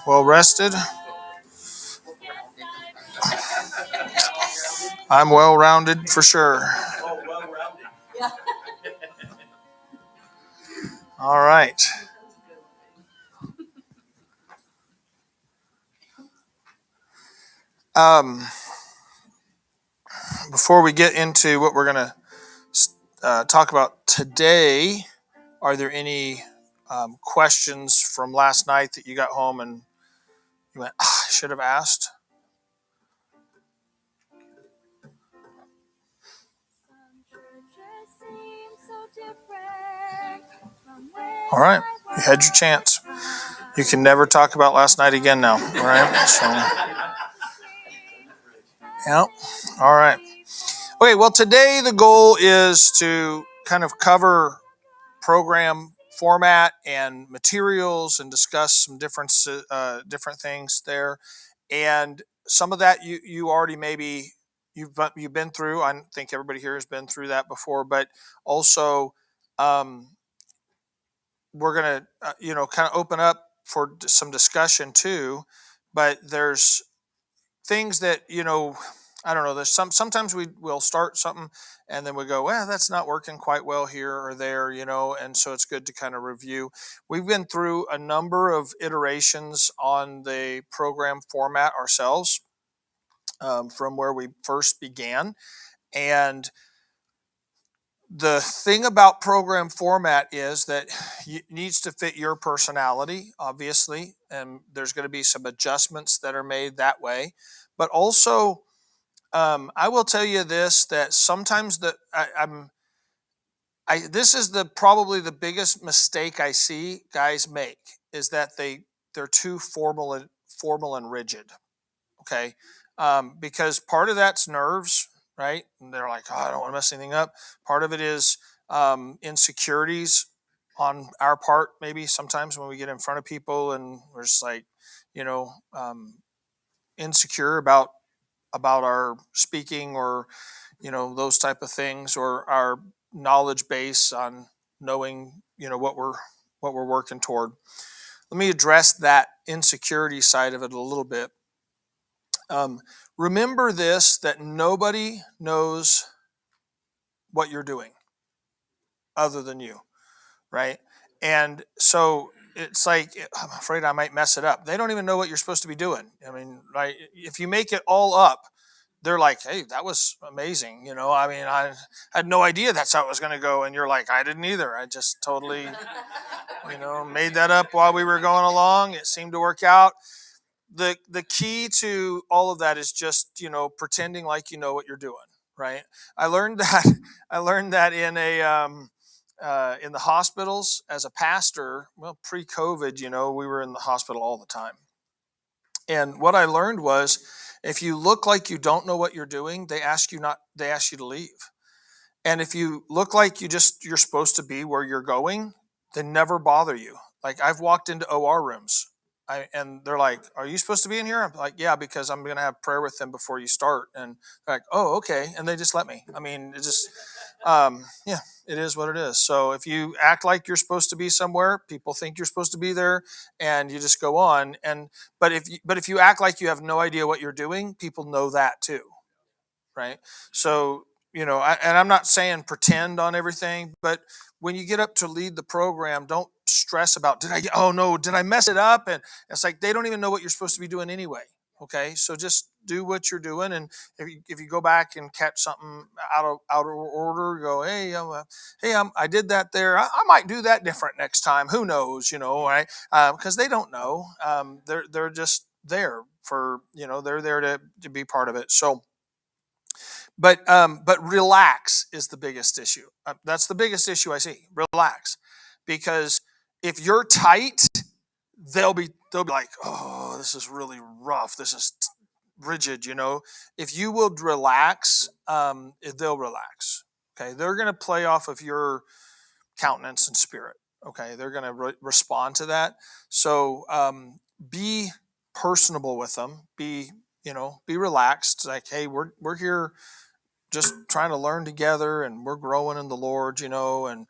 Well rested. I'm well rounded for sure. All right. Um, Before we get into what we're going to talk about today, are there any questions from last night that you got home and you went, I should have asked? All right. You had your chance. You can never talk about last night again now. All right. So, yeah. All right. Okay. Well, today the goal is to kind of cover program format and materials and discuss some different things there. And some of that you already maybe you've been through. I think everybody here has been through that before, but also um, we're gonna kind of open up for some discussion too. But there's things that I don't know. There's sometimes we will start something and then we go, well, that's not working quite well here or there, and so it's good to kind of review. We've been through a number of iterations on the program format ourselves, from where we first began. And the thing about program format is that it needs to fit your personality, obviously, and there's going to be some adjustments that are made that way. But also, I will tell you this: that sometimes this is the probably the biggest mistake I see guys make is that they're too formal and rigid. Okay, because part of that's nerves, right? And they're like, oh, I don't want to mess anything up. Part of it is insecurities on our part, maybe sometimes when we get in front of people and we're just like, you know, um, insecure about our speaking or those type of things, or our knowledge base on knowing what we're working toward. Let me address that insecurity side of it a little bit. um, Remember this, that nobody knows what you're doing other than you, right? And so it's like, I'm afraid I might mess it up. They don't even know what you're supposed to be doing. I mean, right? If you make it all up, they're like, hey, that was amazing. I mean, I had no idea that's how it was going to go. And you're like, I didn't either. I just totally, made that up while we were going along. It seemed to work out. The key to all of that is just, pretending like you know what you're doing, right? I learned that I learned that in the hospitals as a pastor. Well, pre-COVID, we were in the hospital all the time. And what I learned was, if you look like you don't know what you're doing, they ask you to leave. And if you look like you're supposed to be where you're going, they never bother you. Like, I've walked into OR rooms, and they're like, "Are you supposed to be in here?" I'm like, "Yeah, because I'm going to have prayer with them before you start." And they're like, "Oh, okay," and they just let me. I mean, it just, yeah, it is what it is. So if you act like you're supposed to be somewhere, people think you're supposed to be there, and you just go on. And but if you act like you have no idea what you're doing, people know that too, right? So, and I'm not saying pretend on everything, but when you get up to lead the program, don't stress about, oh no, did I mess it up? And it's like, they don't even know what you're supposed to be doing anyway. Okay, so just do what you're doing, and if you go back and catch something out of order, go, hey, I did that there. I might do that different next time. Who knows? Right? Because they don't know. They're just there for, they're there to be part of it. So, but relax is the biggest issue. That's the biggest issue I see. Relax, because if you're tight, they'll be like, oh, this is really rough. This is rigid. If you will relax, they'll relax. Okay, they're going to play off of your countenance and spirit. Okay, they're going to respond to that. So be personable with them. Be relaxed. Like, hey, we're here just trying to learn together, and we're growing in the Lord, and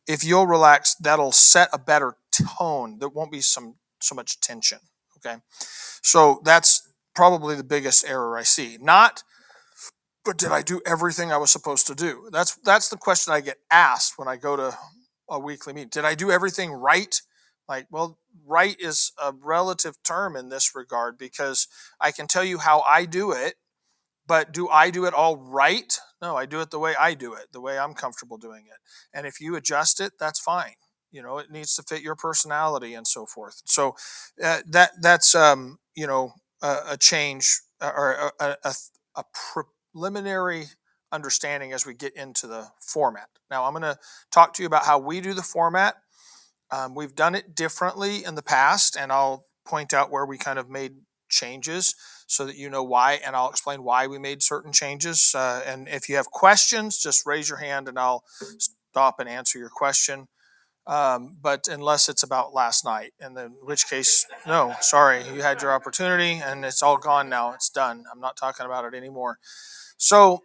if you'll relax, that'll set a better tone. There won't be some so much tension. Okay. So that's probably the biggest error I see. Not, but did I do everything I was supposed to do? That's the question I get asked when I go to a weekly meeting. Did I do everything right? Like, well, right is a relative term in this regard, because I can tell you how I do it, but do I do it all right? No, I do it the way I do it, the way I'm comfortable doing it. And if you adjust it, that's fine. It needs to fit your personality and so forth. So that's a change, or a preliminary understanding as we get into the format. Now I'm going to talk to you about how we do the format. We've done it differently in the past, and I'll point out where we kind of made changes so that you know why, and I'll explain why we made certain changes. And if you have questions, just raise your hand and I'll stop and answer your question. But unless it's about last night, and then in which case, no, sorry, you had your opportunity and it's all gone now. It's done. I'm not talking about it anymore. So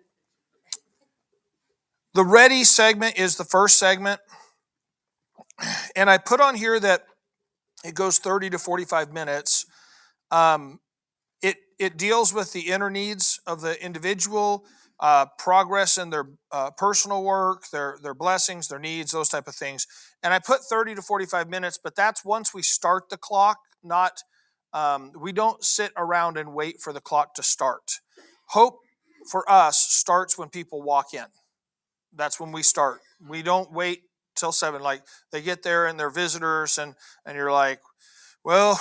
the ready segment is the first segment. And I put on here that it goes 30 to 45 minutes. It deals with the inner needs of the individual, progress in their personal work, their blessings, their needs, those type of things. And I put 30 to 45 minutes, but that's once we start the clock. Not We don't sit around and wait for the clock to start. Hope for us starts when people walk in. That's when we start. We don't wait till 7. Like, they get there and they're visitors, and you're like, well,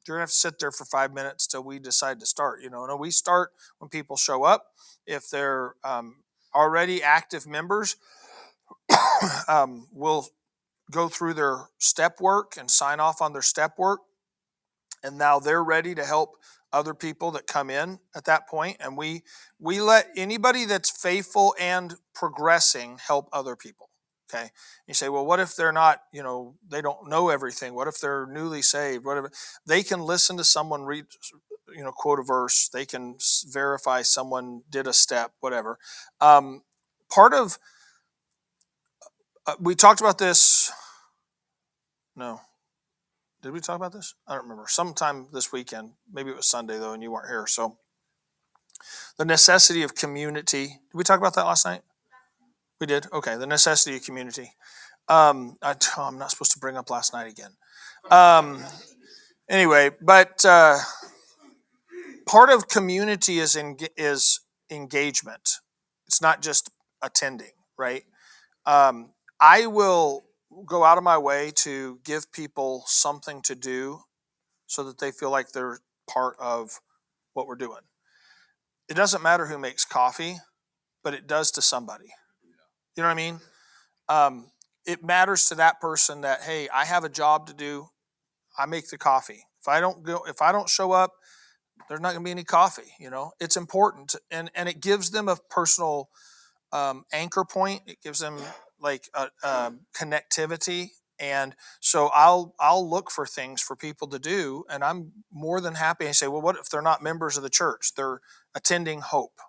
you're gonna have to sit there for 5 minutes till we decide to start. No, we start when people show up. If they're already active members, we'll go through their step work and sign off on their step work, and now they're ready to help other people that come in at that point. And we let anybody that's faithful and progressing help other people. Okay. You say, well, what if they're not, they don't know everything? What if they're newly saved? Whatever. They can listen to someone read, quote a verse. They can verify someone did a step, whatever. Part of, we talked about this. No. Did we talk about this? I don't remember. Sometime this weekend. Maybe it was Sunday, though, and you weren't here. So the necessity of community. Did we talk about that last night? We did? Okay. The necessity of community. I'm not supposed to bring up last night again. Anyway, but part of community is engagement. It's not just attending, right? I will go out of my way to give people something to do so that they feel like they're part of what we're doing. It doesn't matter who makes coffee, but it does to somebody. You know what I mean? It matters to that person that, hey, I have a job to do. I make the coffee. If I don't show up, there's not going to be any coffee. It's important, and it gives them a personal anchor point. It gives them like a connectivity. And so I'll look for things for people to do, and I'm more than happy. I say, well, what if they're not members of the church? They're attending Hope.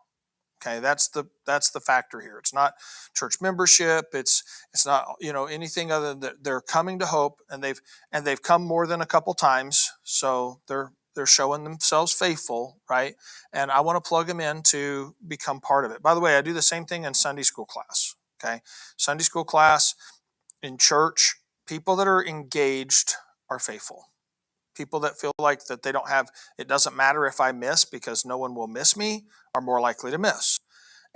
Okay, that's the factor here. It's not church membership. It's not anything other than that they're coming to Hope, and they've come more than a couple times, so they're showing themselves faithful, right? And I want to plug them in to become part of it. By the way, I do the same thing in Sunday school class. Okay, Sunday school class in church. People that are engaged are faithful. People that feel like that they don't have, it doesn't matter if I miss because no one will miss me, are more likely to miss.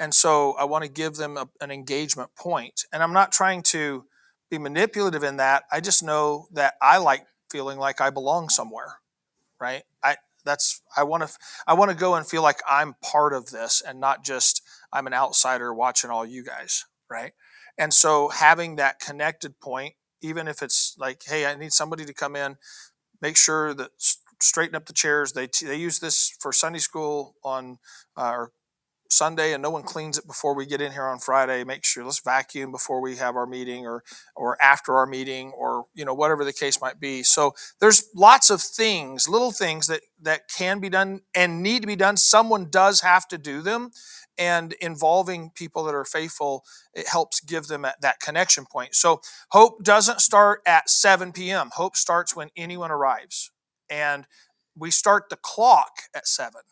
And so I want to give them an engagement point. And I'm not trying to be manipulative in that. I just know that I like feeling like I belong somewhere, right? I want to go and feel like I'm part of this, and not just I'm an outsider watching all you guys, right? And so having that connected point, even if it's like, hey, I need somebody to come in, make sure that straighten up the chairs. They use this for Sunday school on or Sunday, and no one cleans it before we get in here on Friday. Make sure, let's vacuum before we have our meeting, or after our meeting, or whatever the case might be. So there's lots of things, little things that can be done and need to be done. Someone does have to do them, and involving people that are faithful, it helps give them that connection point. So hope doesn't start at 7 p.m. Hope starts when anyone arrives, and we start the clock at 7,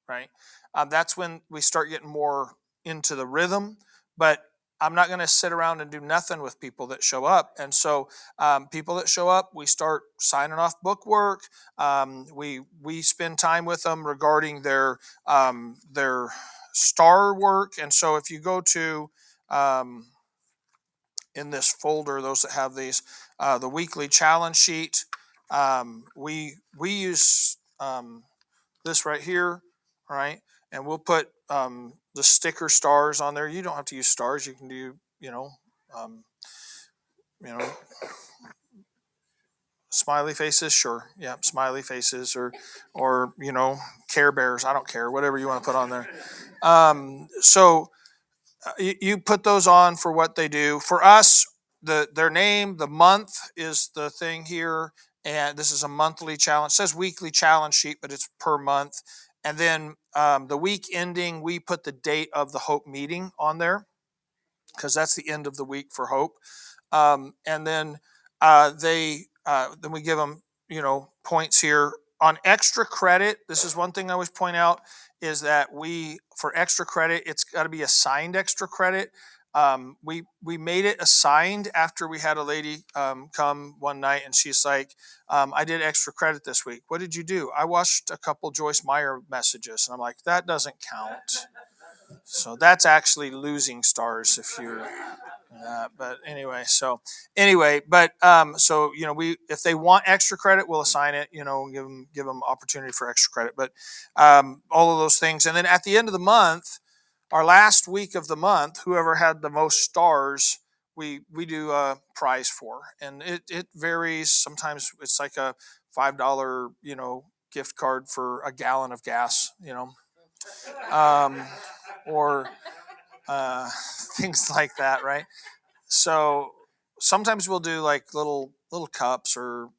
right? That's when we start getting more into the rhythm. But I'm not going to sit around and do nothing with people that show up. And so, people that show up, we start signing off book work. We spend time with them regarding their star work. And so, if you go to in this folder, those that have these, the weekly challenge sheet, we use this right here, right? And we'll put the sticker stars on there. You don't have to use stars. You can do, um, you know, smiley faces. Sure, yeah, smiley faces, or Care Bears. I don't care. Whatever you want to put on there. So you put those on for what they do. For us, their name, the month is the thing here, and this is a monthly challenge. It says weekly challenge sheet, but it's per month. And then the week ending, we put the date of the Hope meeting on there because that's the end of the week for Hope. And then then we give them points here on extra credit. This is one thing I always point out, is that for extra credit, it's got to be assigned extra credit. We made it assigned after we had a lady come one night, and she's like, I did extra credit this week. What did you do? I watched a couple Joyce Meyer messages. And I'm like, that doesn't count. So that's actually losing stars if you're but anyway, so we, if they want extra credit, we'll assign it, give them opportunity for extra credit. But all of those things. And then at the end of the month, our last week of the month, whoever had the most stars, we do a prize for. And it varies. Sometimes it's like a $5 gift card for a gallon of gas, or things like that, right? So sometimes we'll do like little cups, or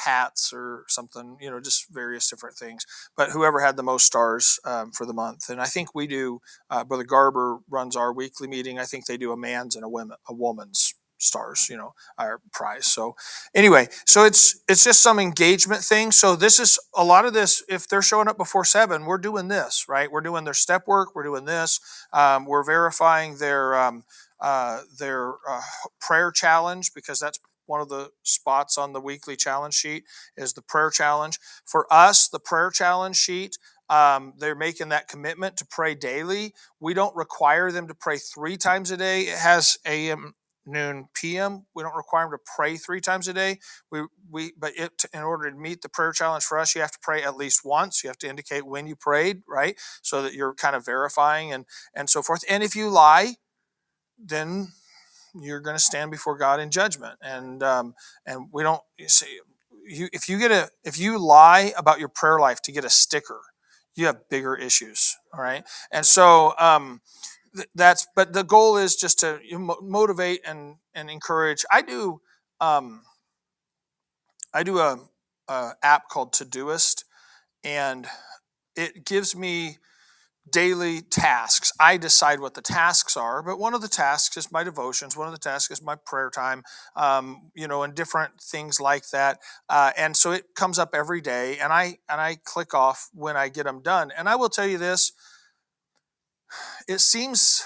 hats or something, just various different things. But whoever had the most stars for the month. And I think we do, Brother Garber runs our weekly meeting. I think they do a man's and a woman's stars, our prize. So anyway, so it's just some engagement thing. So this is a lot of this. If they're showing up before 7, we're doing this, right? We're doing their step work, we're doing this, we're verifying their prayer challenge, because that's one of the spots on the weekly challenge sheet, is the prayer challenge. For us, the prayer challenge sheet, they're making that commitment to pray daily. We don't require them to pray 3 times a day. It has AM, noon, PM. We don't require them to pray 3 times a day. But in order to meet the prayer challenge for us, you have to pray at least once. You have to indicate when you prayed, right? So that you're kind of verifying and so forth. And if you lie, then you're going to stand before God in judgment. And we don't see, if you lie about your prayer life to get a sticker, you have bigger issues. All right. And so but the goal is just to motivate and encourage. I do a app called Todoist, and it gives me daily tasks. I decide what the tasks are, but one of the tasks is my devotions. One of the tasks is my prayer time, and different things like that. And so it comes up every day, and I click off when I get them done. And I will tell you this: it seems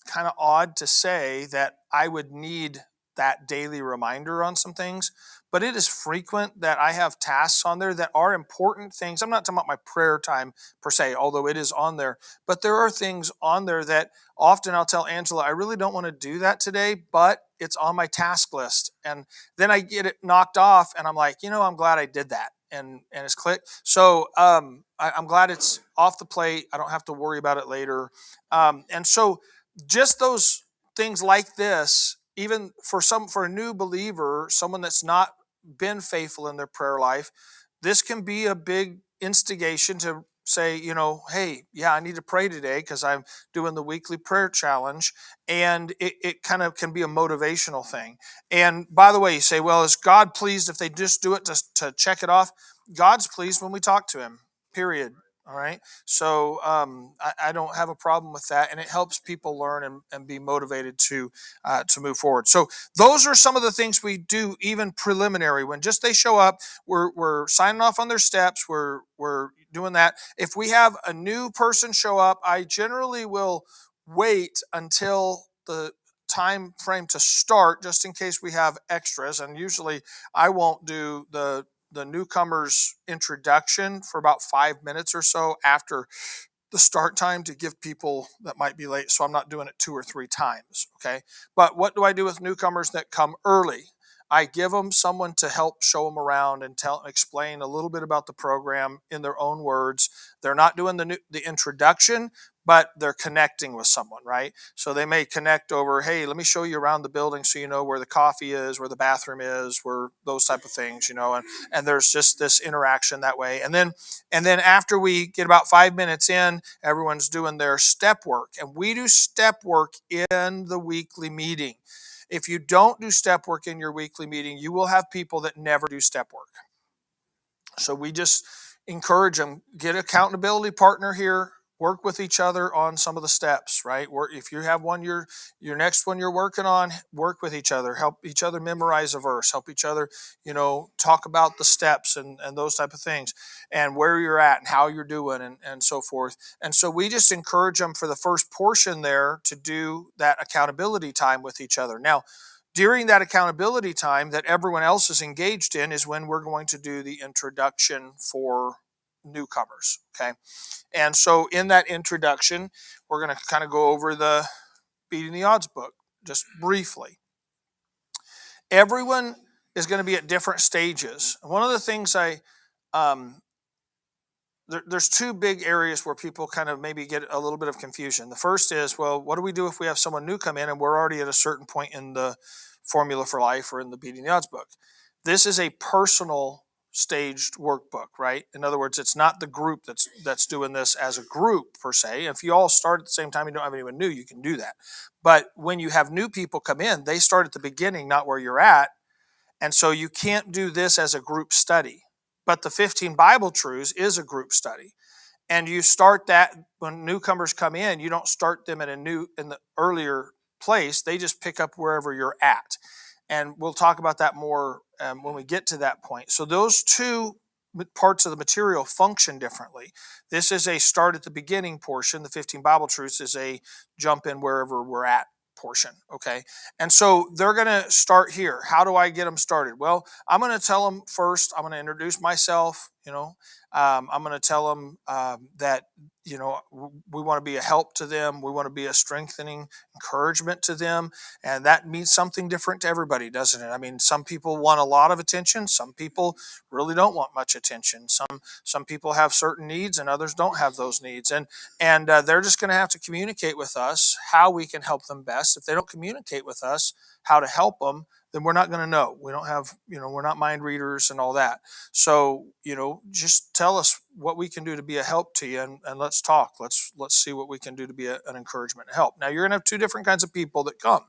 kind of odd to say that I would need that daily reminder on some things, but it is frequent that I have tasks on there that are important things. I'm not talking about my prayer time per se, although it is on there, but there are things on there that often I'll tell Angela, I really don't want to do that today, but it's on my task list. And then I get it knocked off, and I'm like, I'm glad I did that. And it's clicked. So I'm glad it's off the plate. I don't have to worry about it later. And so just those things like this, even for a new believer, someone that's not been faithful in their prayer life, this can be a big instigation to say, hey, yeah, I need to pray today because I'm doing the weekly prayer challenge. And it kind of can be a motivational thing. And by the way, you say, well, is God pleased if they just do it to check it off? God's pleased when we talk to him, period. All right. So I don't have a problem with that, and it helps people learn and be motivated to move forward. So those are some of the things we do, even preliminary. When just they show up, we're signing off on their steps. We're doing that. If we have a new person show up, I generally will wait until the time frame to start, just in case we have extras. And usually, I won't do the newcomer's introduction for about 5 minutes or so after the start time to give people that might be late. So I'm not doing it 2 or 3 times. Okay. But what do I do with newcomers that come early? I give them someone to help show them around and explain a little bit about the program in their own words. They're not doing the introduction, but they're connecting with someone, right? So they may connect over, hey, let me show you around the building so you know where the coffee is, where the bathroom is, where those type of things, and there's just this interaction that way. And then after we get about 5 minutes in, everyone's doing their step work. And we do step work in the weekly meeting. If you don't do step work in your weekly meeting, you will have people that never do step work. So we just encourage them, get an accountability partner here, work with each other on some of the steps, right? If you have one, your next one you're working on, work with each other, help each other memorize a verse, help each other, talk about the steps and those type of things, and where you're at and how you're doing and so forth. And so we just encourage them for the first portion there to do that accountability time with each other. Now, during that accountability time that everyone else is engaged in is when we're going to do the introduction for newcomers. Okay. And so in that introduction, we're going to kind of go over the Beating the Odds book just briefly. Everyone is going to be at different stages. One of the things there's two big areas where people kind of maybe get a little bit of confusion. The first is, well, what do we do if we have someone new come in and we're already at a certain point in the Formula for Life or in the Beating the Odds book? This is a personal staged workbook, right? In other words, it's not the group that's doing this as a group per se. If you all start at the same time, you don't have anyone new, you can do that. But when you have new people come in, they start at the beginning, not where you're at. And so you can't do this as a group study. But the 15 Bible Truths is a group study. And you start that when newcomers come in, you don't start them in the earlier place. They just pick up wherever you're at. And we'll talk about that more when we get to that point. So those two parts of the material function differently. This is a start at the beginning portion. The 15 Bible Truths is a jump in wherever we're at portion. Okay. And so they're going to start here. How do I get them started? Well, I'm going to tell them first, I'm going to introduce myself, I'm going to tell them that, we want to be a help to them. We want to be a strengthening encouragement to them. And that means something different to everybody, doesn't it? I mean, some people want a lot of attention. Some people really don't want much attention. Some people have certain needs and others don't have those needs. And they're just going to have to communicate with us how we can help them best. If they don't communicate with us how to help them, then we're not going to know. We don't have, we're not mind readers and all that. So, just tell us what we can do to be a help to you, and let's talk. Let's see what we can do to be an encouragement and help. Now, you're going to have two different kinds of people that come.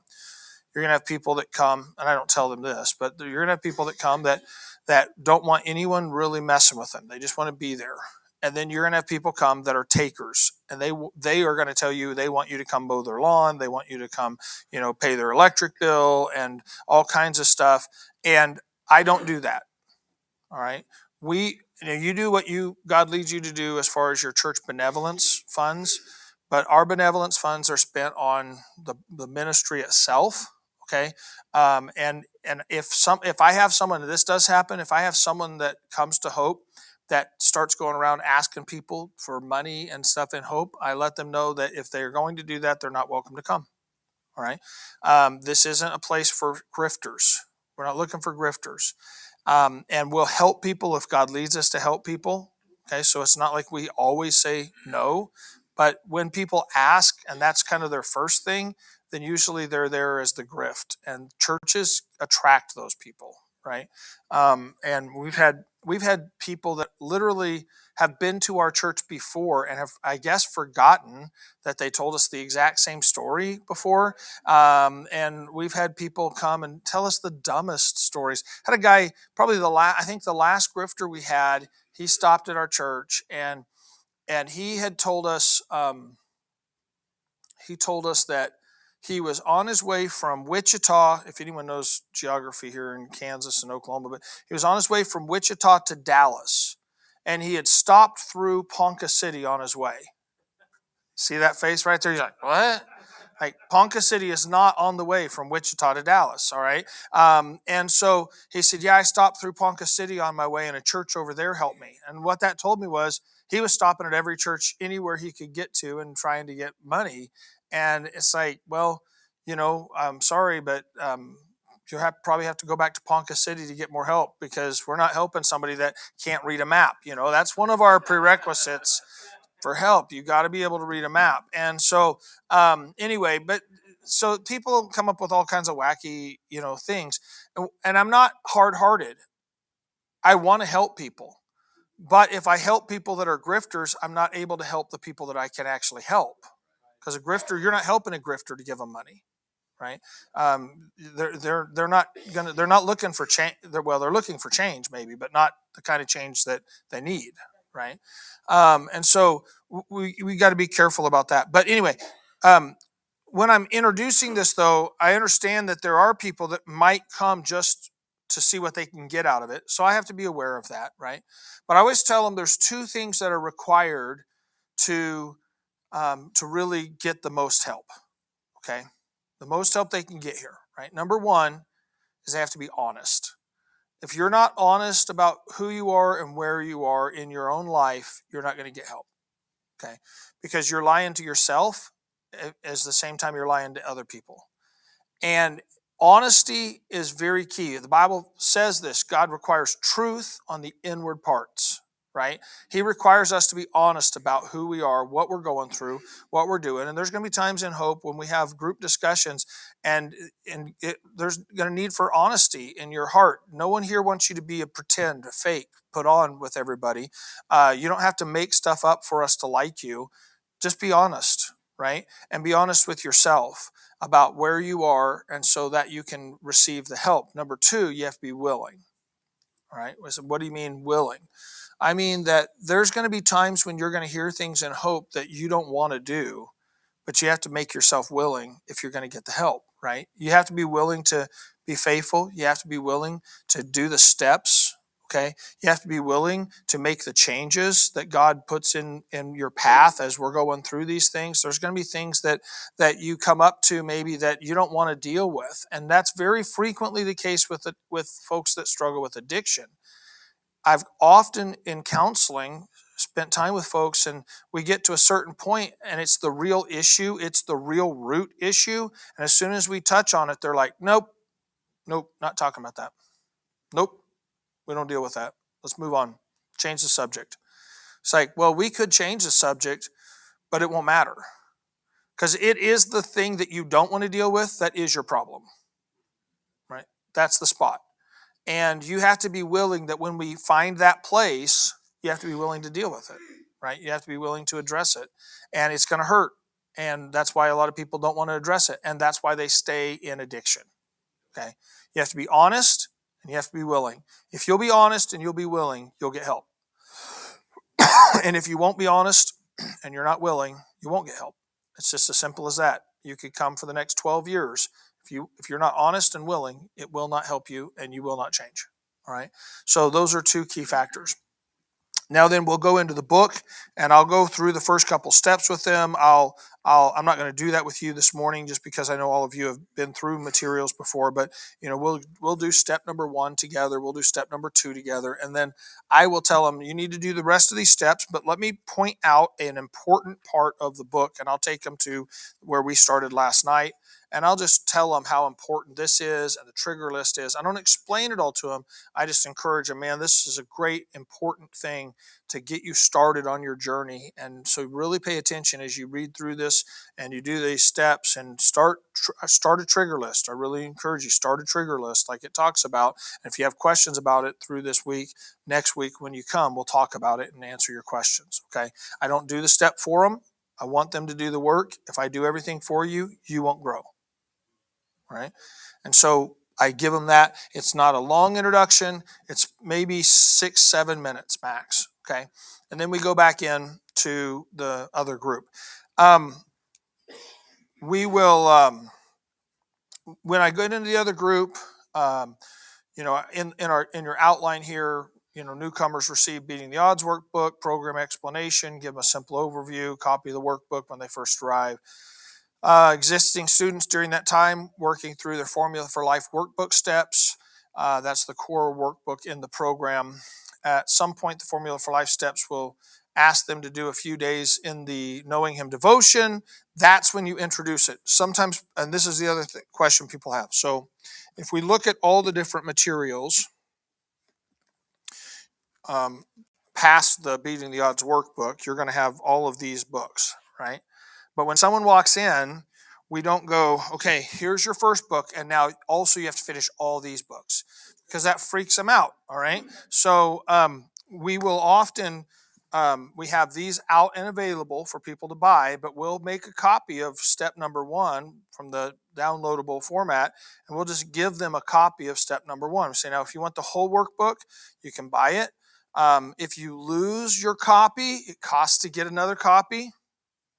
You're going to have people that come, and I don't tell them this, but you're going to have people that come that don't want anyone really messing with them. They just want to be there. And then you're going to have people come that are takers, and they are going to tell you they want you to come mow their lawn, they want you to come, pay their electric bill and all kinds of stuff. And I don't do that. All right. You do what God leads you to do as far as your church benevolence funds, but our benevolence funds are spent on the ministry itself. Okay. And if I have someone, this does happen, if I have someone that comes to Hope that starts going around asking people for money and stuff in Hope, I let them know that if they're going to do that, they're not welcome to come. All right. This isn't a place for grifters. We're not looking for grifters. And we'll help people if God leads us to help people. Okay, so it's not like we always say no, but when people ask and that's kind of their first thing, then usually they're there as the grift, and churches attract those people, right? And we've had people that literally have been to our church before and have, I guess, forgotten that they told us the exact same story before. And we've had people come and tell us the dumbest stories. Had a guy, probably I think the last grifter we had, he stopped at our church, and and he had told us, that he was on his way from Wichita, if anyone knows geography here in Kansas and Oklahoma, but he was on his way from Wichita to Dallas, and he had stopped through Ponca City on his way. See that face right there? He's like, what? Like, Ponca City is not on the way from Wichita to Dallas, all right? And so he said, yeah, I stopped through Ponca City on my way, and a church over there helped me. And what that told me was he was stopping at every church anywhere he could get to and trying to get money. And it's like, well, I'm sorry, but you'll probably have to go back to Ponca City to get more help, because we're not helping somebody that can't read a map. That's one of our prerequisites for help. You got to be able to read a map. And so anyway, but so people come up with all kinds of wacky, things. And I'm not hard-hearted. I want to help people. But if I help people that are grifters, I'm not able to help the people that I can actually help. Because a grifter, you're not helping a grifter to give them money, right? They're not looking for change. They're looking for change maybe, but not the kind of change that they need, right? And so we got to be careful about that. But anyway, when I'm introducing this, though, I understand that there are people that might come just to see what they can get out of it. So I have to be aware of that, right? But I always tell them there's two things that are required to really get the most help. Okay, the most help they can get here, right? Number one is they have to be honest. If you're not honest about who you are and where you are in your own life, you're not going to get help. Okay, because you're lying to yourself as the same time you're lying to other people. And honesty is very key. The Bible says this: God requires truth on the inward parts, right? He requires us to be honest about who we are, what we're going through, what we're doing. And there's going to be times in Hope when we have group discussions, and there's going to need for honesty in your heart. No one here wants you to be a pretend, a fake, put on with everybody. You don't have to make stuff up for us to like you. Just be honest, right? And be honest with yourself about where you are, and so that you can receive the help. Number two, you have to be willing. All right. So what do you mean willing? I mean that there's going to be times when you're going to hear things in Hope that you don't want to do, but you have to make yourself willing if you're going to get the help, right? You have to be willing to be faithful. You have to be willing to do the steps. Okay. You have to be willing to make the changes that God puts in your path as we're going through these things. There's going to be things that you come up to maybe that you don't want to deal with. And that's very frequently the case with folks that struggle with addiction. I've often in counseling spent time with folks, and we get to a certain point and it's the real issue. It's the real root issue. And as soon as we touch on it, they're like, nope, not talking about that. Nope. We don't deal with that. Let's move on. Change the subject. It's like, well, we could change the subject, but it won't matter. Because it is the thing that you don't want to deal with that is your problem. Right? That's the spot. And you have to be willing that when we find that place, you have to be willing to deal with it. Right? You have to be willing to address it. And it's going to hurt. And that's why a lot of people don't want to address it. And that's why they stay in addiction. Okay? You have to be honest. And you have to be willing. If you'll be honest and you'll be willing, you'll get help. And if you won't be honest and you're not willing, you won't get help. It's just as simple as that. You could come for the next 12 years. If you're not honest and willing, it will not help you and you will not change. All right. So those are two key factors. Now then, we'll go into the book, and I'll go through the first couple steps with them. I'm not going to do that with you this morning, just because I know all of you have been through materials before. But we'll do step number 1 together. We'll do step number 2 together, and then I will tell them you need to do the rest of these steps. But let me point out an important part of the book, and I'll take them to where we started last night. And I'll just tell them how important this is and the trigger list is. I don't explain it all to them. I just encourage them, man, this is a great, important thing to get you started on your journey. And so really pay attention as you read through this and you do these steps, and start a trigger list. I really encourage you, start a trigger list like it talks about. And if you have questions about it through this week, next week when you come, we'll talk about it and answer your questions. Okay. I don't do the step for them. I want them to do the work. If I do everything for you, you won't grow. Right? And so I give them that. It's not a long introduction. It's maybe 6-7 minutes max. Okay. And then we go back in to the other group. We will, when I get into the other group, in your outline here, newcomers receive Beating the Odds workbook, program explanation, give them a simple overview, copy of the workbook when they first arrive. Existing students during that time working through their Formula for Life workbook steps. That's the core workbook in the program. At some point, the Formula for Life steps will ask them to do a few days in the Knowing Him devotion. That's when you introduce it. Sometimes, and this is the other question people have. So if we look at all the different materials past the Beating the Odds workbook, you're going to have all of these books, right? But when someone walks in, we don't go, okay, here's your first book, and now also you have to finish all these books, because that freaks them out, all right? So we will often, we have these out and available for people to buy, but we'll make a copy of step number 1 from the downloadable format, and we'll just give them a copy of step number 1. We say, now, if you want the whole workbook, you can buy it. If you lose your copy, it costs to get another copy,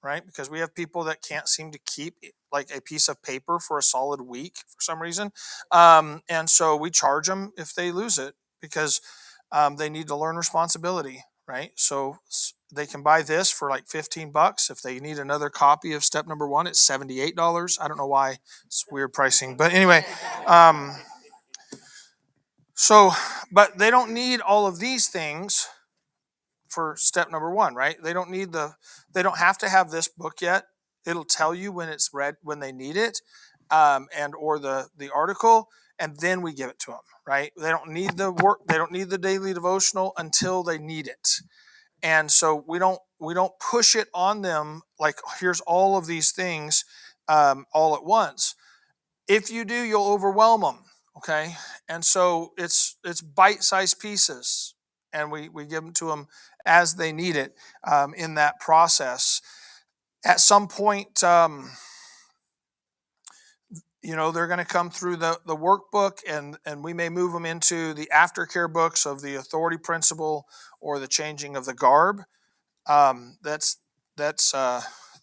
right? Because we have people that can't seem to keep like a piece of paper for a solid week for some reason. And so we charge them if they lose it, because they need to learn responsibility, right? So they can buy this for like $15. If they need another copy of step number 1, it's $78. I don't know why, it's weird pricing, but anyway. But they don't need all of these things for step number 1, right? They don't have to have this book yet. It'll tell you when it's read, when they need it, and or the article, and then we give it to them, right? They don't need the work. They don't need the daily devotional until they need it, and so we don't push it on them like, here's all of these things all at once. If you do, you'll overwhelm them, okay? And so it's bite-sized pieces, and we give them to them as they need it in that process. At some point, they're going to come through the workbook, and we may move them into the aftercare books of the authority principle or the changing of the garb. That's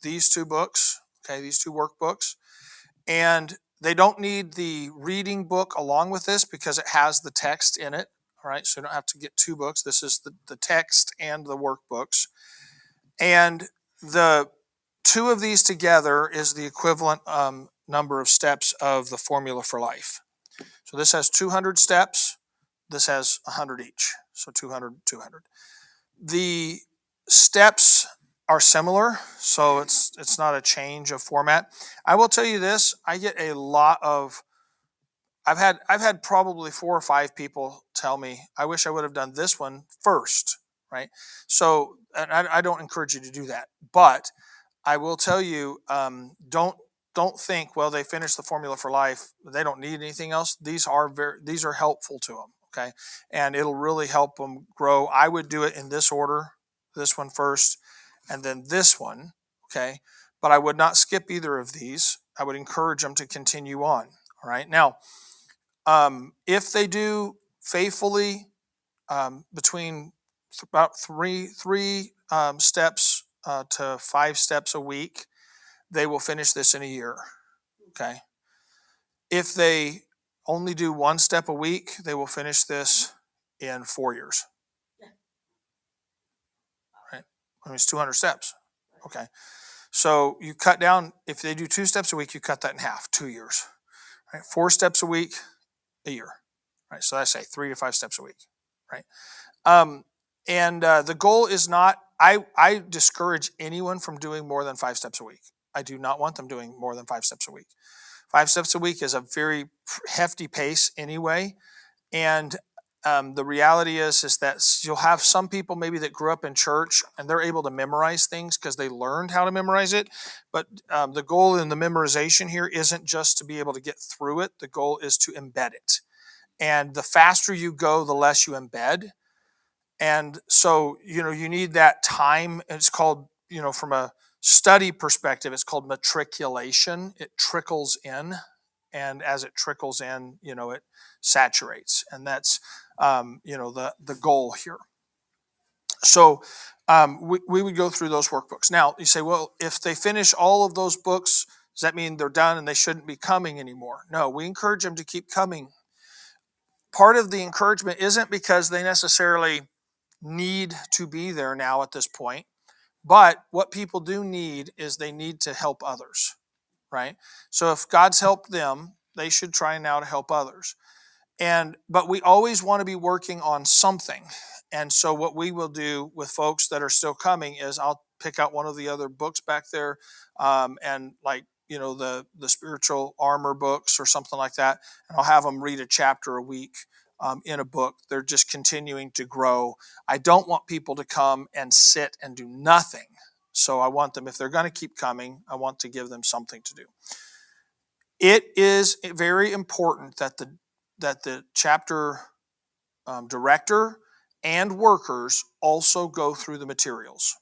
these two books, okay, these two workbooks. And they don't need the reading book along with this because it has the text in it. All right, so you don't have to get 2 books. This is the text and the workbooks. And the 2 of these together is the equivalent number of steps of the Formula for Life. So this has 200 steps. This has 100 each. So 200, 200. The steps are similar, so it's not a change of format. I will tell you this: I get a lot of. I've had probably 4 or 5 people tell me, "I wish I would have done this one first." Right? So, and I don't encourage you to do that, but I will tell you, don't think, well, they finished the Formula for Life, they don't need anything else. These are helpful to them, okay, and it'll really help them grow. I would do it in this order: this one first, and then this one, okay? But I would not skip either of these. I would encourage them to continue on, all right? Now, if they do faithfully between about three steps to 5 steps a week, they will finish this in a year, okay? If they only do 1 step a week, they will finish this in 4 years, right? I mean, it's 200 steps, okay? So you cut down, if they do 2 steps a week, you cut that in half, 2 years, right? 4 steps a week, a year, right? So I say 3 to 5 steps a week, right? The goal is not, I discourage anyone from doing more than 5 steps a week. I do not want them doing more than 5 steps a week. 5 steps a week is a very hefty pace anyway. And the reality is that you'll have some people maybe that grew up in church and they're able to memorize things because they learned how to memorize it. But the goal in the memorization here isn't just to be able to get through it. The goal is to embed it. And the faster you go, the less you embed. And so, you need that time. It's called, from a study perspective, it's called matriculation. It trickles in. And as it trickles in, it saturates. And that's, the goal here. So we would go through those workbooks. Now you say, well, if they finish all of those books, does that mean they're done and they shouldn't be coming anymore? No, we encourage them to keep coming. Part of the encouragement isn't because they necessarily need to be there now at this point, but what people do need is they need to help others, right? So if God's helped them, they should try now to help others. But we always want to be working on something. And so what we will do with folks that are still coming is I'll pick out one of the other books back there, and like the spiritual armor books or something like that, and I'll have them read a chapter a week in a book. They're just continuing to grow. I don't want people to come and sit and do nothing. So I want them, if they're going to keep coming, I want to give them something to do. It is very important that the chapter director and workers also go through the materials.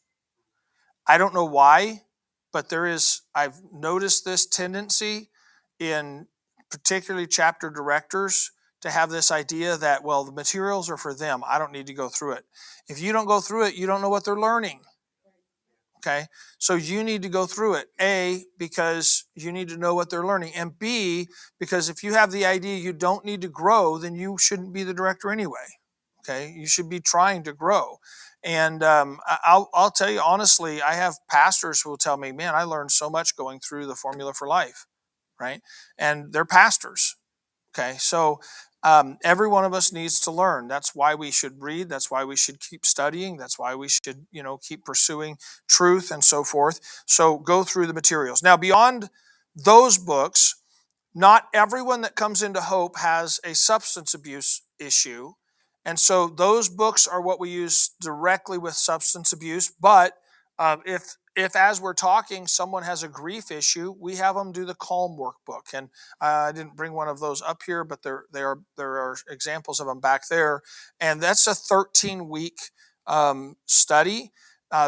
I don't know why, but I've noticed this tendency in particularly chapter directors to have this idea that, well, the materials are for them. I don't need to go through it. If you don't go through it, you don't know what they're learning. Okay. So you need to go through it. A, because you need to know what they're learning. And B, because if you have the idea you don't need to grow, then you shouldn't be the director anyway. Okay. You should be trying to grow. And I'll tell you honestly, I have pastors who will tell me, man, I learned so much going through the Formula for Life. Right. And they're pastors. Okay. So every one of us needs to learn. That's why we should read. That's why we should keep studying. That's why we should, keep pursuing truth and so forth. So go through the materials. Now, beyond those books, not everyone that comes into Hope has a substance abuse issue. And so those books are what we use directly with substance abuse. But if as we're talking, someone has a grief issue, we have them do the Calm workbook. And I didn't bring one of those up here, but there are examples of them back there. And that's a 13-week study.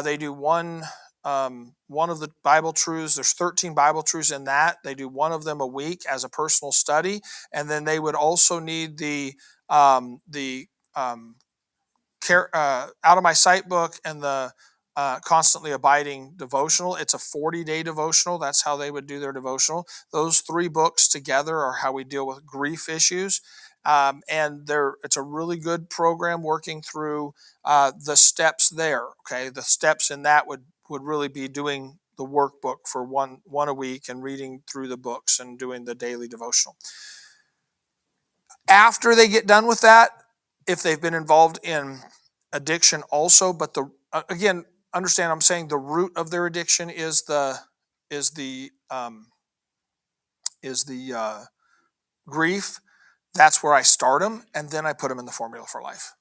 They do one of the Bible truths. There's 13 Bible truths in that. They do one of them a week as a personal study, and then they would also need the Out of My Sight book and the Constantly Abiding devotional. It's a 40-day devotional. That's how they would do their devotional. Those three books together are how we deal with grief issues. And it's a really good program working through the steps there. Okay, the steps in that would really be doing the workbook for one a week and reading through the books and doing the daily devotional. After they get done with that, if they've been involved in addiction also, but again, understand I'm saying the root of their addiction is the grief. That's where I start them, and then I put them in the Formula for Life.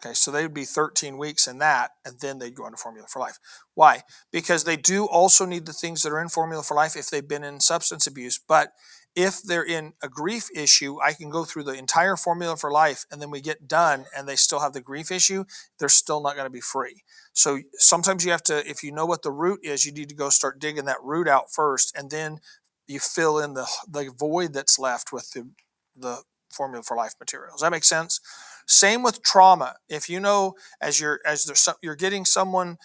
Okay, so they would be 13 weeks in that, and then they'd go into Formula for Life. Why? Because they do also need the things that are in Formula for Life if they've been in substance abuse. But if they're in a grief issue, I can go through the entire Formula for Life, and then we get done, and they still have the grief issue, they're still not going to be free. So sometimes you have to, if you know what the root is, you need to go start digging that root out first, and then you fill in the void that's left with the Formula for Life material. Does that make sense? Same with trauma. If you know you're getting someone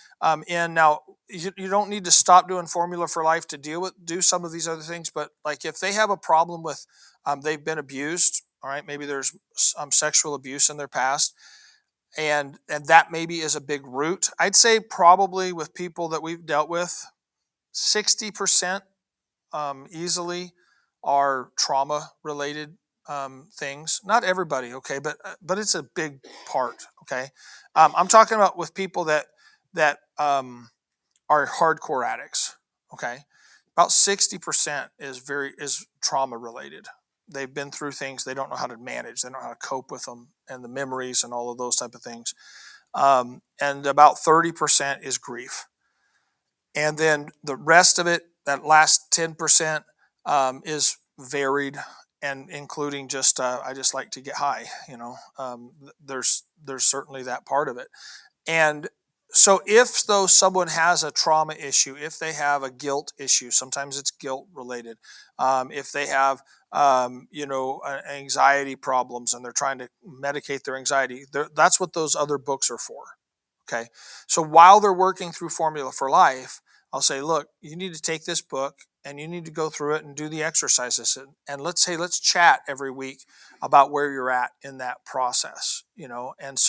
in now, you don't need to stop doing Formula for Life to do some of these other things. But like if they have a problem with they've been abused, all right, maybe there's sexual abuse in their past, and that maybe is a big root. I'd say probably with people that we've dealt with, 60% easily are trauma related things. Not everybody, okay, but it's a big part, okay. I'm talking about with people that are hardcore addicts, okay. About 60% is trauma related. They've been through things they don't know how to manage. They don't know how to cope with them and the memories and all of those type of things. And about 30% is grief. And then the rest of it, that last 10%, is varied, and including just I just like to get high. There's certainly that part of it. And so if though someone has a trauma issue, if they have a guilt issue, sometimes it's guilt related. If they have anxiety problems and they're trying to medicate their anxiety, that's what those other books are for. Okay. So while they're working through Formula for Life, I'll say, look, you need to take this book and you need to go through it and do the exercises. And let's chat every week about where you're at in that process, and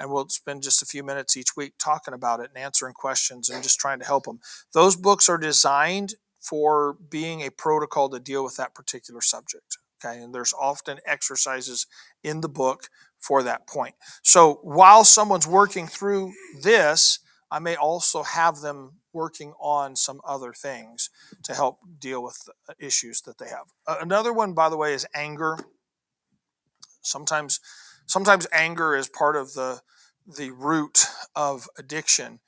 we'll spend just a few minutes each week talking about it and answering questions and just trying to help them. Those books are designed for being a protocol to deal with that particular subject. Okay. And there's often exercises in the book for that point. So while someone's working through this, I may also have them working on some other things to help deal with the issues that they have. Another one, by the way, is anger. Sometimes, sometimes anger is part of the root of addiction,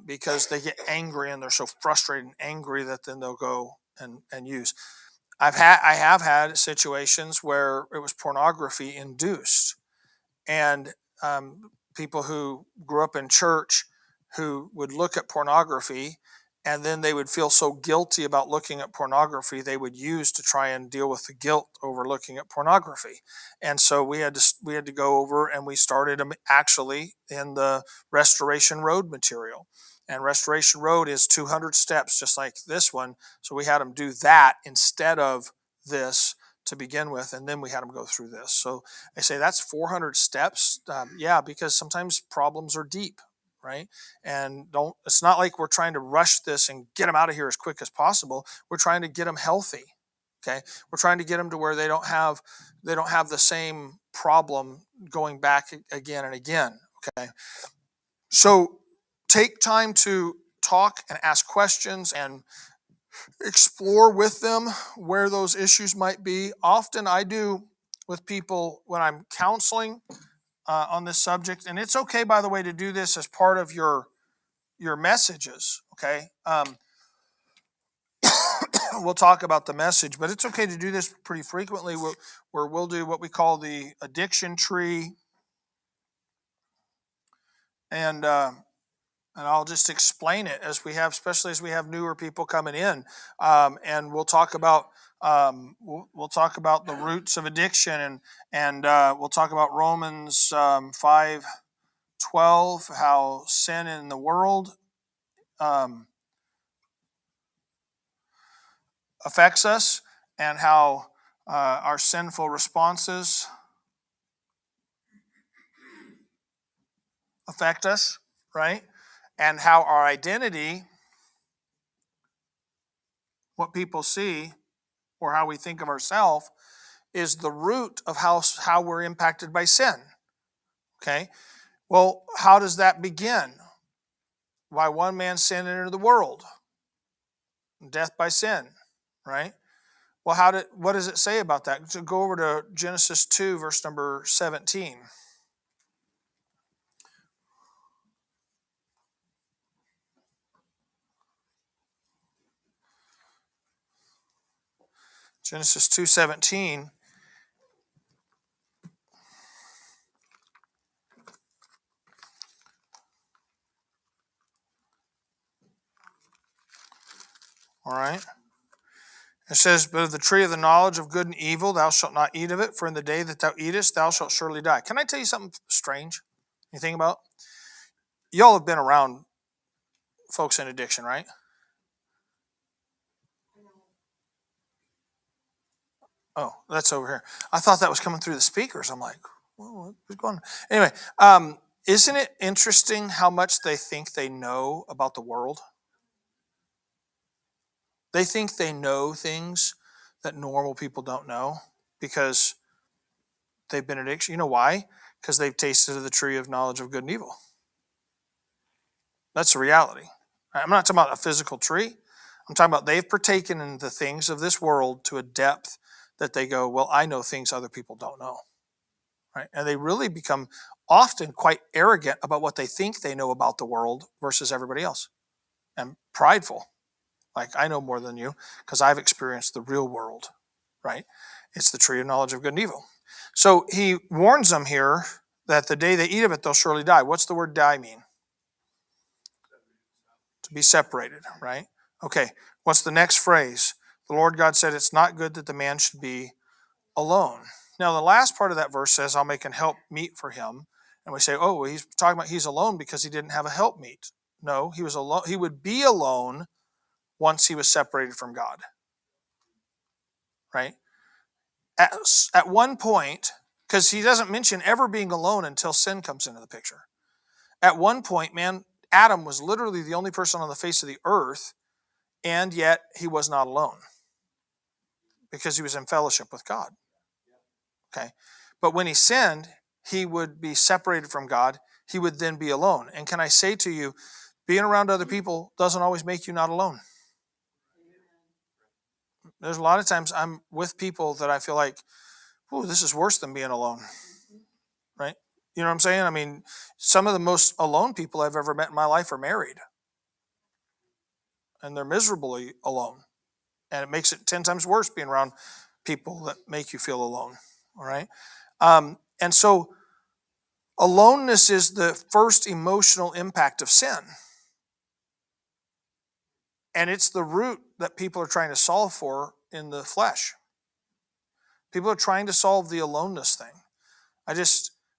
because they get angry and they're so frustrated and angry that then they'll go and use. I have had situations where it was pornography induced, and people who grew up in church who would look at pornography, and then they would feel so guilty about looking at pornography they would use to try and deal with the guilt over looking at pornography. And so we had to go over, and we started them actually in the Restoration Road material. And Restoration Road is 200 steps just like this one, so we had them do that instead of this to begin with, and then we had them go through this. So I say that's 400 steps. Yeah, because sometimes problems are deep, right? And it's not like we're trying to rush this and get them out of here as quick as possible. We're trying to get them healthy. Okay, we're trying to get them to where they don't have the same problem going back again and again. Okay, so take time to talk and ask questions and explore with them where those issues might be. Often I do with people when I'm counseling on this subject, and it's okay, by the way, to do this as part of your messages. Okay, we'll talk about the message, but it's okay to do this pretty frequently, where we'll do what we call the addiction tree, and I'll just explain it as we have, especially as we have newer people coming in, and we'll talk about we'll talk about the roots of addiction, and we'll talk about Romans 5:12, how sin in the world affects us, and how our sinful responses affect us, right? And how our identity, what people see, or how we think of ourselves, is the root of how we're impacted by sin. Okay? Well, how does that begin? Why one man sin entered the world, death by sin, right? Well, what does it say about that? So go over to Genesis 2, verse number 17. Genesis 2:17. All right. It says, but of the tree of the knowledge of good and evil, thou shalt not eat of it, for in the day that thou eatest, thou shalt surely die. Can I tell you something strange? You think about? Y'all have been around folks in addiction, right? Oh, that's over here. I thought that was coming through the speakers. I'm like, well, what's going on? Anyway, isn't it interesting how much they think they know about the world? They think they know things that normal people don't know because they've been addicted. You know why? Because they've tasted of the tree of knowledge of good and evil. That's the reality. I'm not talking about a physical tree. I'm talking about they've partaken in the things of this world to a depth that they go, well, I know things other people don't know. Right? And they really become often quite arrogant about what they think they know about the world versus everybody else, and prideful. Like, I know more than you because I've experienced the real world, right? It's the tree of knowledge of good and evil. So he warns them here that the day they eat of it, they'll surely die. What's the word die mean? To be separated, right? Okay, what's the next phrase? The Lord God said, it's not good that the man should be alone. Now, the last part of that verse says, I'll make an help meet for him. And we say, oh, well, he's talking about he's alone because he didn't have a helpmeet. No, he was alone. He would be alone once he was separated from God, right? At one point, because he doesn't mention ever being alone until sin comes into the picture. At one point, man, Adam was literally the only person on the face of the earth, and yet he was not alone because he was in fellowship with God. Okay. But when he sinned, he would be separated from God. He would then be alone. And can I say to you, being around other people doesn't always make you not alone. There's a lot of times I'm with people that I feel like, oh, this is worse than being alone. Right? You know what I'm saying? I mean, some of the most alone people I've ever met in my life are married. And they're miserably alone. And it makes it 10 times worse being around people that make you feel alone. All right? And so aloneness is the first emotional impact of sin. And it's the root that people are trying to solve for in the flesh. People are trying to solve the aloneness thing.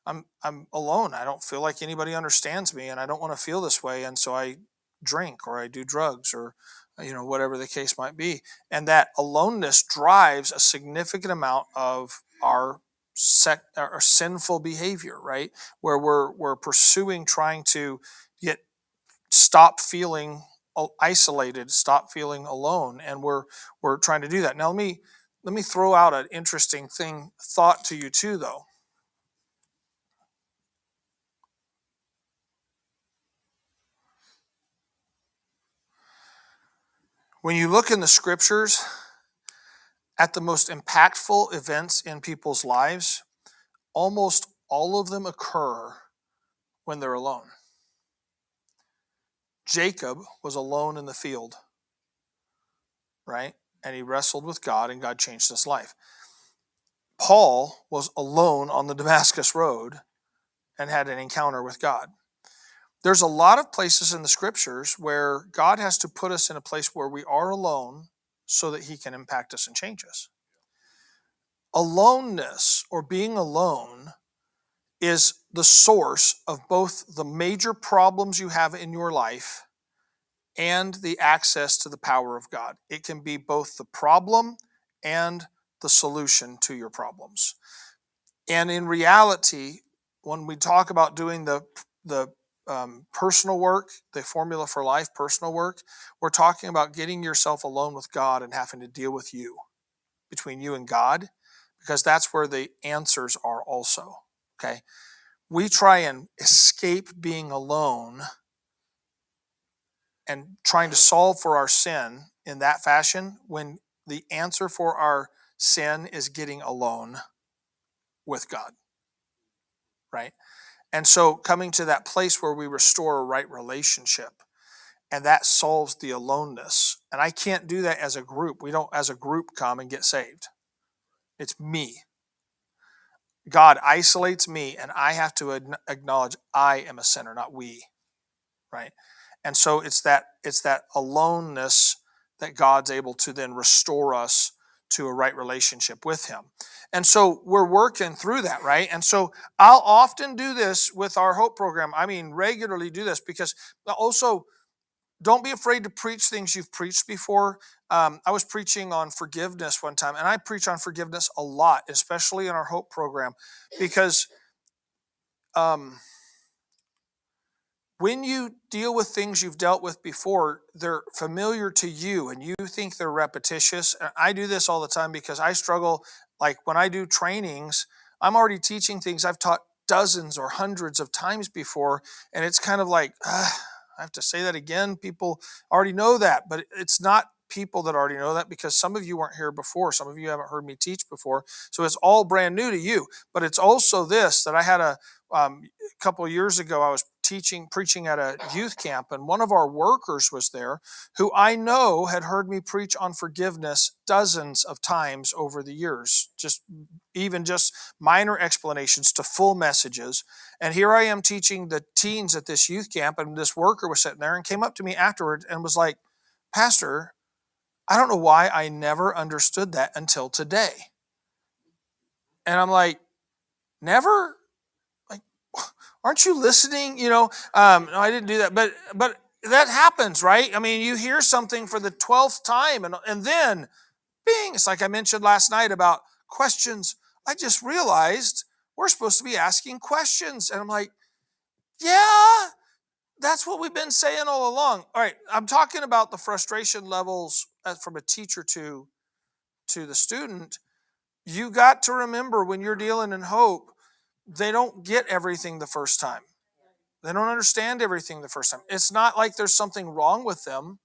I'm alone. I don't feel like anybody understands me, and I don't want to feel this way, and so I drink or I do drugs or whatever the case might be. And that aloneness drives a significant amount of our sinful behavior, right? Where we're pursuing, trying to stop feeling isolated, stop feeling alone, and we're trying to do that. Now let me throw out an interesting thought to you too, though. When you look in the scriptures at the most impactful events in people's lives, almost all of them occur when they're alone. Jacob was alone in the field, right? And he wrestled with God, and God changed his life. Paul was alone on the Damascus Road and had an encounter with God. There's a lot of places in the scriptures where God has to put us in a place where we are alone so that he can impact us and change us. Aloneness, or being alone, is the source of both the major problems you have in your life and the access to the power of God. It can be both the problem and the solution to your problems. And in reality, when we talk about doing the personal work, the formula for life, personal work, we're talking about getting yourself alone with God and having to deal with you, between you and God, because that's where the answers are also. Okay. We try and escape being alone and trying to solve for our sin in that fashion when the answer for our sin is getting alone with God, right? And so coming to that place where we restore a right relationship, and that solves the aloneness. And I can't do that as a group. We don't, as a group, come and get saved. It's me. God isolates me, and I have to acknowledge I am a sinner, not we, right? And so it's that aloneness that God's able to then restore us to a right relationship with him. And so we're working through that, right? And so I'll often do this with our Hope program. I mean, regularly do this, because also don't be afraid to preach things you've preached before. I was preaching on forgiveness one time, and I preach on forgiveness a lot, especially in our Hope program, because when you deal with things you've dealt with before, they're familiar to you and you think they're repetitious. And I do this all the time because I struggle. Like when I do trainings, I'm already teaching things I've taught dozens or hundreds of times before. And it's kind of like, I have to say that again. People already know that, but it's not people that already know that, because some of you weren't here before. Some of you haven't heard me teach before. So it's all brand new to you. But it's also this, that I had a couple of years ago, I was preaching at a youth camp, and one of our workers was there who I know had heard me preach on forgiveness dozens of times over the years, just minor explanations to full messages. And here I am teaching the teens at this youth camp, and this worker was sitting there and came up to me afterward and was like, "Pastor, I don't know why I never understood that until today." And I'm like, "Never? Like, Aren't you listening? No, I didn't do that. But that happens, right? I mean, you hear something for the 12th time and then bing, it's like I mentioned last night about questions. I just realized we're supposed to be asking questions. And I'm like, yeah, that's what we've been saying all along. All right, I'm talking about the frustration levels from a teacher to the student. You got to remember when you're dealing in hope, they don't get everything the first time. They don't understand everything the first time. It's not like there's something wrong with them.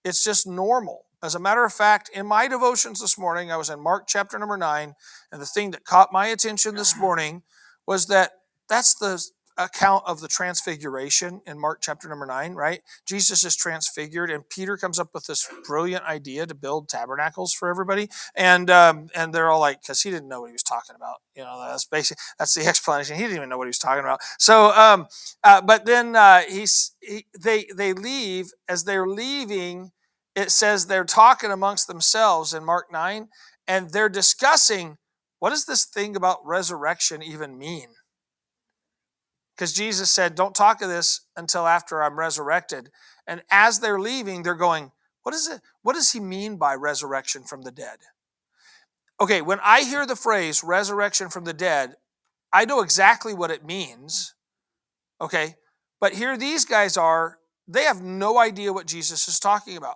It's just normal. As a matter of fact, in my devotions this morning, I was in Mark chapter number 9, and the thing that caught my attention this morning was that's the account of the transfiguration in Mark chapter number 9, right? Jesus is transfigured, and Peter comes up with this brilliant idea to build tabernacles for everybody, and they're all like, because he didn't know what he was talking about. That's the explanation. He didn't even know what he was talking about. So, but then they leave. As they're leaving, it says they're talking amongst themselves in Mark 9, and they're discussing, what does this thing about resurrection even mean? Because Jesus said, don't talk of this until after I'm resurrected. And as they're leaving, they're going, what does he mean by resurrection from the dead? Okay, when I hear the phrase resurrection from the dead, I know exactly what it means. Okay, but here these guys they have no idea what Jesus is talking about.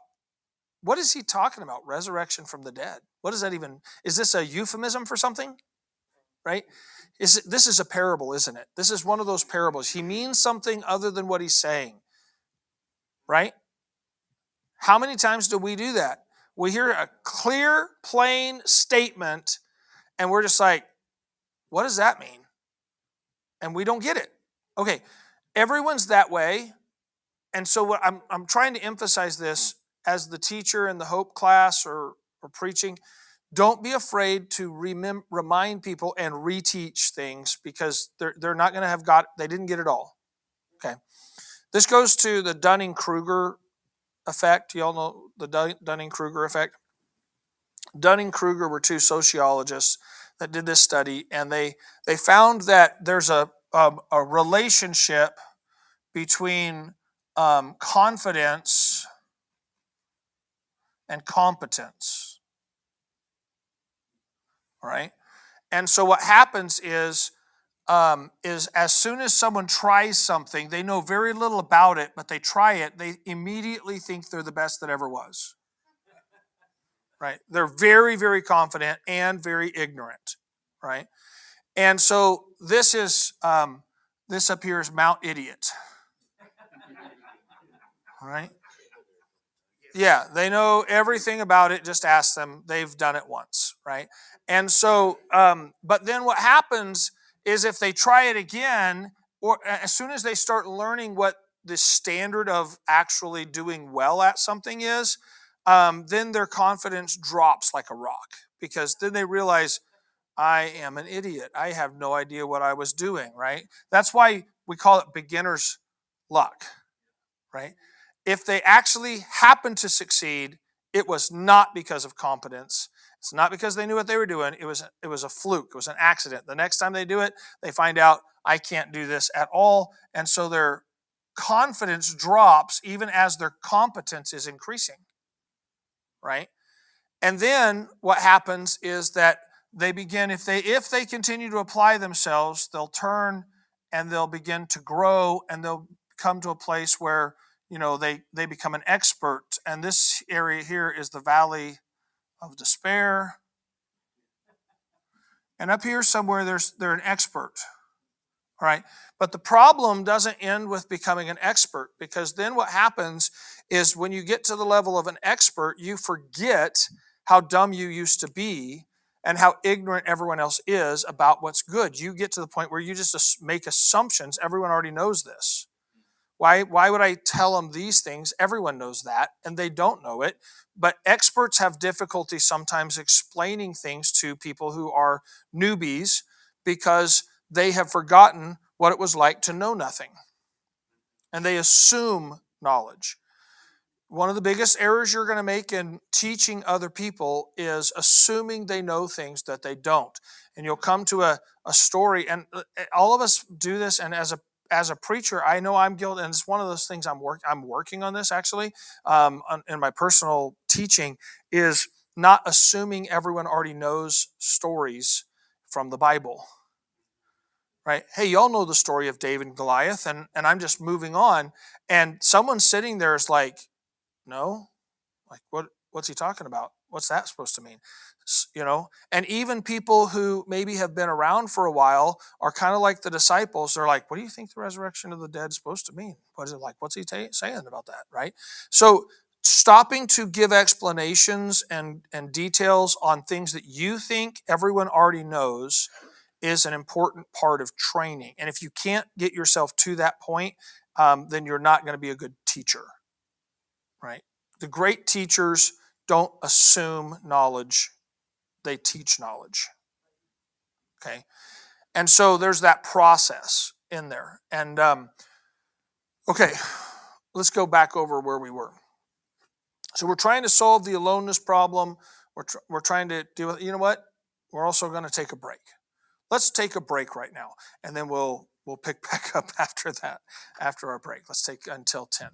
What is he talking about? Resurrection from the dead. What does that even, is this a euphemism for something? Right? This is a parable, isn't it? This is one of those parables. He means something other than what he's saying. Right? How many times do we do that? We hear a clear, plain statement, and we're just like, what does that mean? And we don't get it. Okay, everyone's that way. And so what I'm trying to emphasize this as the teacher in the Hope class or preaching. Don't be afraid to remind people and reteach things, because they're not going to have they didn't get it all. Okay. This goes to the Dunning-Kruger effect. You all know the Dunning-Kruger effect? Dunning-Kruger were two sociologists that did this study, and they found that there's a relationship between confidence and competence. All right. And so what happens is as soon as someone tries something, they know very little about it, but they try it, they immediately think they're the best that ever was. Right? They're very, very confident and very ignorant. Right? And so this up here is Mount Idiot. All right? Yeah, they know everything about it. Just ask them. They've done it once, right? And so, but then what happens is if they try it again, or as soon as they start learning what the standard of actually doing well at something is, then their confidence drops like a rock, because then they realize, I am an idiot. I have no idea what I was doing, right? That's why we call it beginner's luck, right? If they actually happened to succeed, it was not because of competence. It's not because they knew what they were doing. It was a fluke. It was an accident. The next time they do it, they find out, I can't do this at all. And so their confidence drops even as their competence is increasing, right? And then what happens is that they begin, if they continue to apply themselves, they'll turn and they'll begin to grow, and they'll come to a place where they become an expert. And this area here is the valley of despair. And up here somewhere they're an expert. All right. But the problem doesn't end with becoming an expert, because then what happens is when you get to the level of an expert, you forget how dumb you used to be and how ignorant everyone else is about what's good. You get to the point where you just make assumptions. Everyone already knows this. Why would I tell them these things? Everyone knows that, and they don't know it. But experts have difficulty sometimes explaining things to people who are newbies, because they have forgotten what it was like to know nothing. And they assume knowledge. One of the biggest errors you're going to make in teaching other people is assuming they know things that they don't. And you'll come to a story, and all of us do this, and as a as a preacher, I know I'm guilty, and it's one of those things I'm working on this actually, in my personal teaching, is not assuming everyone already knows stories from the Bible. Right? Hey, y'all know the story of David and Goliath, and I'm just moving on, and someone sitting there is like, no, like what's he talking about? What's that supposed to mean? And even people who maybe have been around for a while are kind of like the disciples. They're like, what do you think the resurrection of the dead is supposed to mean? What is it like? What's he saying about that? Right? So stopping to give explanations and details on things that you think everyone already knows is an important part of training. And if you can't get yourself to that point, then you're not going to be a good teacher, right? The great teachers don't assume knowledge, they teach knowledge. Okay. And so there's that process in there. And okay, let's go back over where we were. So we're trying to solve the aloneness problem. We're trying to deal with, you know what? We're also going to take a break. Let's take a break right now, and then we'll pick back up after that, after our break. Let's take until 10.